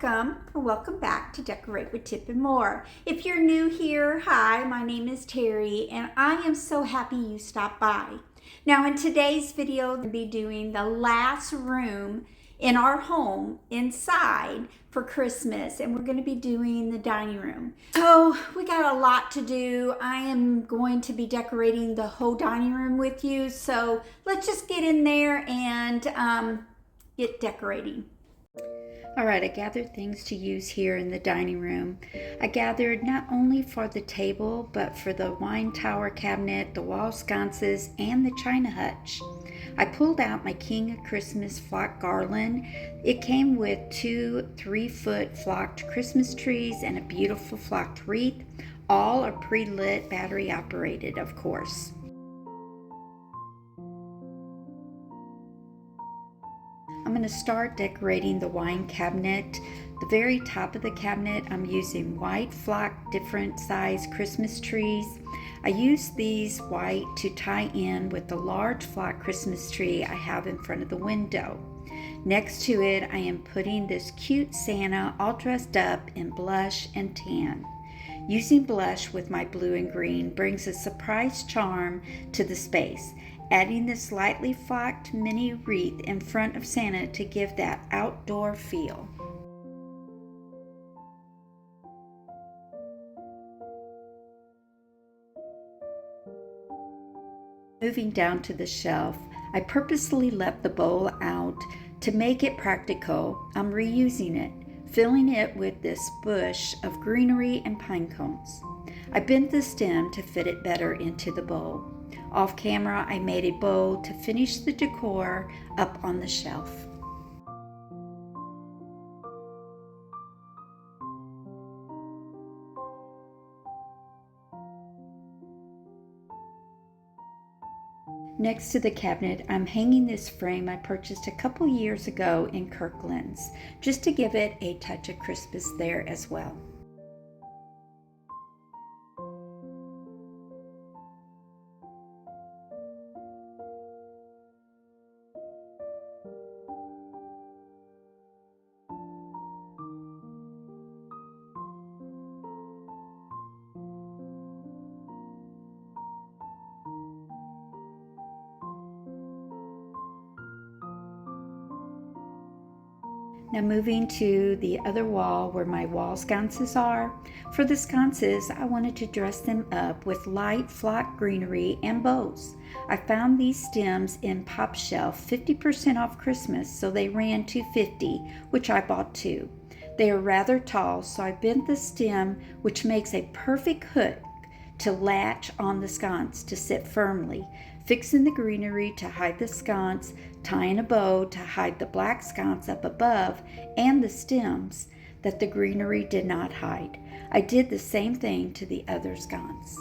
Welcome back to Decorate with Tip and More. If you're new here, hi, my name is Terry and I am so happy you stopped by. Now in today's video, we'll be doing the last room in our home inside for Christmas, and we're going to be doing the dining room. So we got a lot to do. I am going to be decorating the whole dining room with you, so let's just get in there and get decorating. All right, I gathered things to use here in the dining room. I gathered not only for the table, but for the wine tower cabinet, the wall sconces, and the china hutch. I pulled out my King of Christmas flock garland. It came with 2 3-foot flocked Christmas trees and a beautiful flocked wreath. All are pre-lit, battery operated, of course. I'm going to start decorating the wine cabinet. The very top of the cabinet, I'm using white flock, different size Christmas trees. I use these white to tie in with the large flock Christmas tree I have in front of the window. Next to it, I am putting this cute Santa all dressed up in blush and tan. Using blush with my blue and green brings a surprise charm to the space, adding this lightly flocked mini wreath in front of Santa to give that outdoor feel. Moving down to the shelf, I purposely left the bowl out to make it practical. I'm reusing it, filling it with this bush of greenery and pine cones. I bent the stem to fit it better into the bowl. Off camera, I made a bow to finish the decor up on the shelf. Next to the cabinet, I'm hanging this frame I purchased a couple years ago in Kirkland's, just to give it a touch of Christmas there as well. Now moving to the other wall where my wall sconces are. For the sconces, I wanted to dress them up with light flock greenery and bows. I found these stems in Pop Shelf 50% off Christmas, so they ran $2.50, which I bought 2. They are rather tall, so I bent the stem, which makes a perfect hook to latch on the sconce to sit firmly, fixing the greenery to hide the sconce, tying a bow to hide the black sconce up above and the stems that the greenery did not hide. I did the same thing to the other sconce.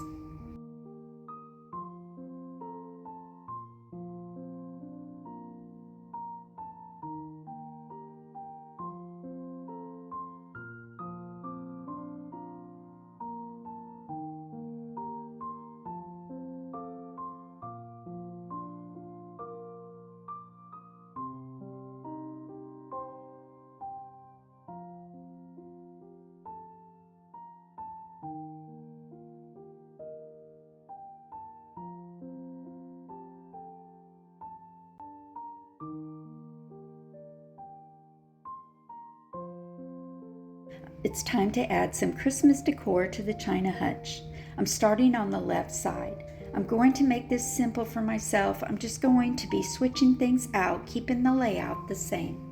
It's time to add some Christmas decor to the china hutch. I'm starting on the left side. I'm going to make this simple for myself. I'm just going to be switching things out, keeping the layout the same.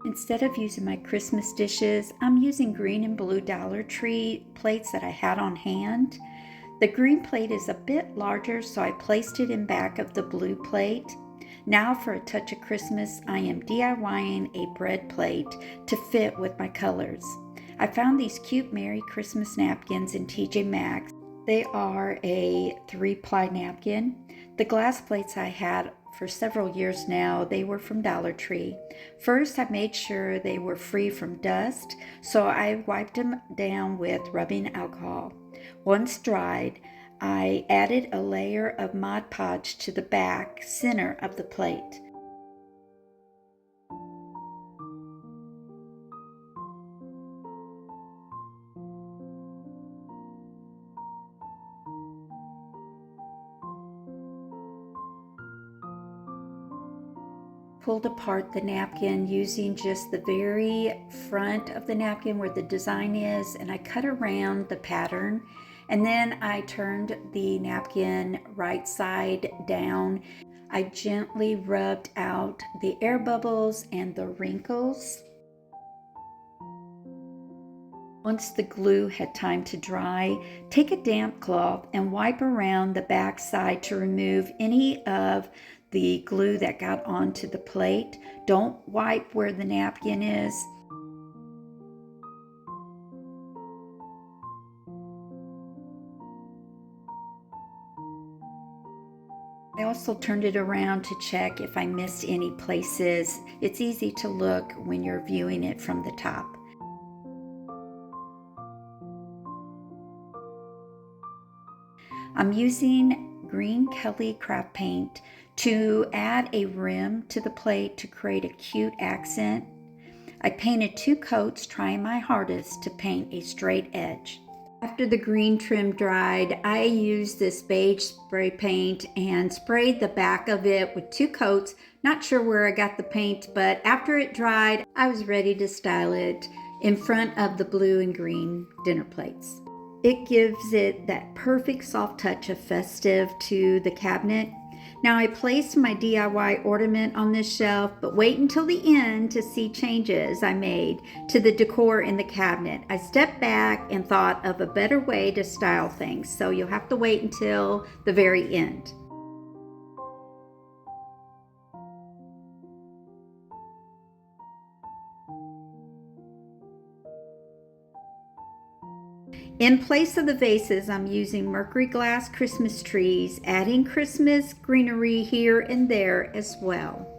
Instead of using my Christmas dishes, I'm using green and blue Dollar Tree plates that I had on hand. The green plate is a bit larger, so I placed it in back of the blue plate. Now for a touch of Christmas, I am DIYing a bread plate to fit with my colors. I found these cute Merry Christmas napkins in TJ Maxx. They are a 3-ply napkin. The glass plates I had for several years now, they were from Dollar Tree. First, I made sure they were free from dust, so I wiped them down with rubbing alcohol. Once dried, I added a layer of Mod Podge to the back center of the plate. Pulled apart the napkin using just the very front of the napkin where the design is, and I cut around the pattern, and then I turned the napkin right side down. I gently rubbed out the air bubbles and the wrinkles. Once the glue had time to dry, take a damp cloth and wipe around the back side to remove any of the glue that got onto the plate. Don't wipe where the napkin is. I also turned it around to check if I missed any places. It's easy to look when you're viewing it from the top. I'm using green Kelly craft paint to add a rim to the plate to create a cute accent. I painted 2 coats, trying my hardest to paint a straight edge. After the green trim dried, I used this beige spray paint and sprayed the back of it with 2 coats. Not sure where I got the paint, but after it dried, I was ready to style it in front of the blue and green dinner plates. It gives it that perfect soft touch of festive to the cabinet. Now I placed my DIY ornament on this shelf, but wait until the end to see changes I made to the decor in the cabinet. I stepped back and thought of a better way to style things, so you'll have to wait until the very end. In place of the vases, I'm using mercury glass Christmas trees, adding Christmas greenery here and there as well.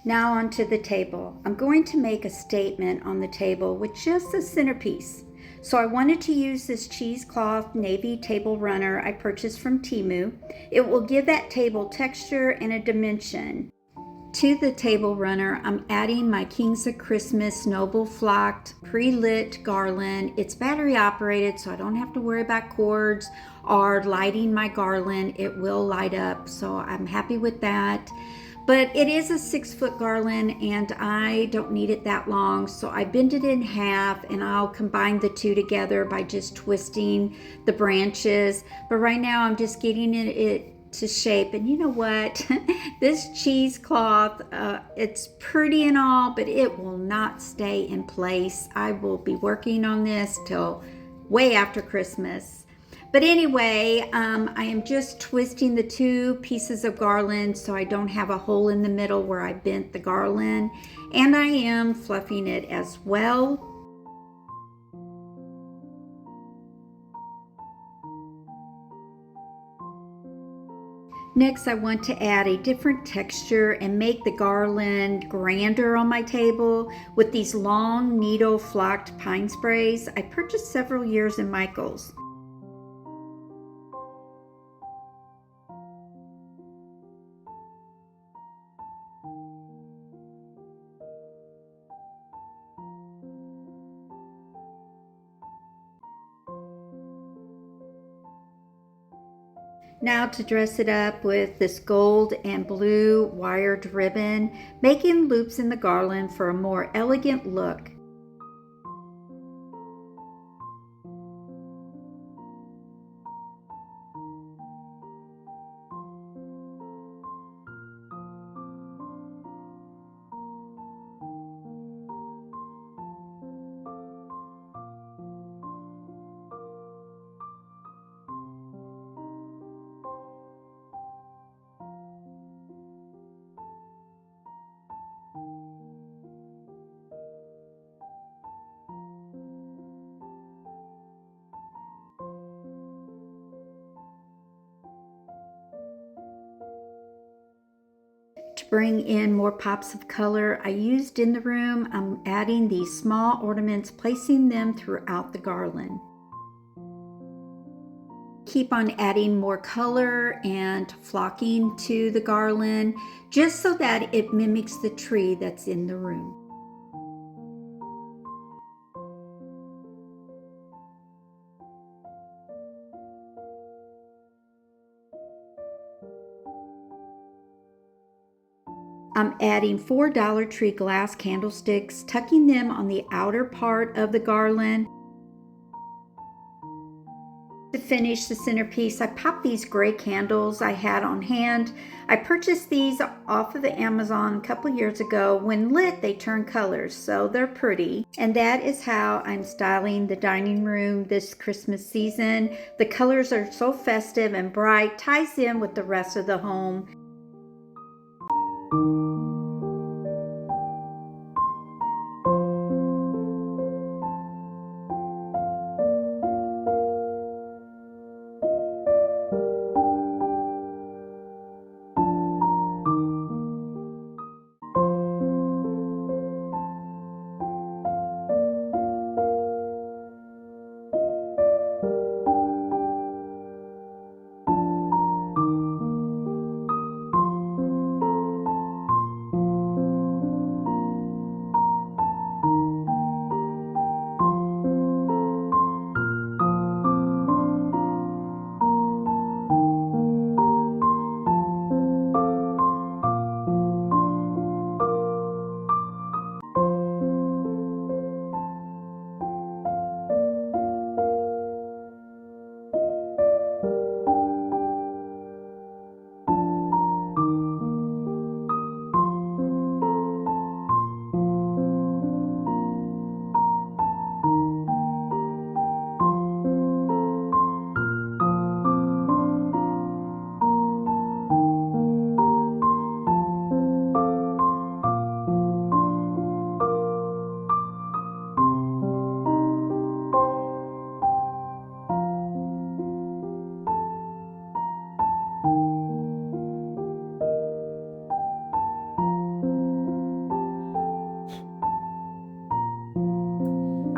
Now onto the table. I'm going to make a statement on the table with just a centerpiece. So I wanted to use this cheesecloth navy table runner I purchased from Temu. It will give that table texture and a dimension. To the table runner, I'm adding my Kings of Christmas Noble Flocked pre-lit garland. It's battery operated, so I don't have to worry about cords or lighting my garland. It will light up, so I'm happy with that. But it is a 6-foot garland and I don't need it that long, so I bend it in half and I'll combine the two together by just twisting the branches. But right now I'm just getting it to shape. And you know what? This cheesecloth, it's pretty and all, but it will not stay in place. I will be working on this till way after Christmas. But anyway, I am just twisting the two pieces of garland so I don't have a hole in the middle where I bent the garland. And I am fluffing it as well. Next, I want to add a different texture and make the garland grander on my table with these long needle flocked pine sprays I purchased several years in Michael's. Now to dress it up with this gold and blue wired ribbon, making loops in the garland for a more elegant look. To bring in more pops of color I used in the room, I'm adding these small ornaments, placing them throughout the garland. Keep on adding more color and flocking to the garland just so that it mimics the tree that's in the room. I'm adding 4 Dollar Tree glass candlesticks, tucking them on the outer part of the garland. To finish the centerpiece, I popped these gray candles I had on hand. I purchased these off of Amazon a couple years ago. When lit, they turn colors, so they're pretty. And that is how I'm styling the dining room this Christmas season. The colors are so festive and bright, ties in with the rest of the home.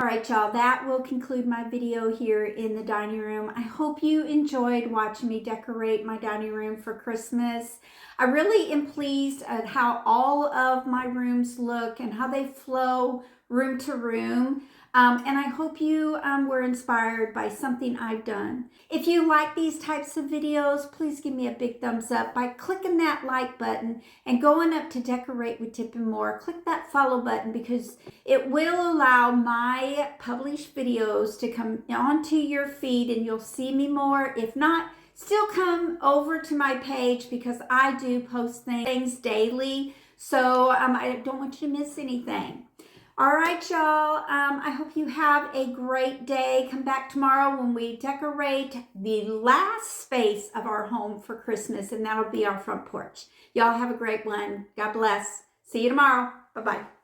right, y'all, that will conclude my video here in the dining room. I hope you enjoyed watching me decorate my dining room for Christmas. I really am pleased at how all of my rooms look and how they flow room to room. And I hope you were inspired by something I've done. If you like these types of videos, please give me a big thumbs up by clicking that like button and going up to Decorate with Tip and More. Click that follow button because it will allow my published videos to come onto your feed and you'll see me more. If not, still come over to my page because I do post things daily. So I don't want you to miss anything. All right, y'all. I hope you have a great day. Come back tomorrow when we decorate the last space of our home for Christmas, and that'll be our front porch. Y'all have a great one. God bless. See you tomorrow. Bye-bye.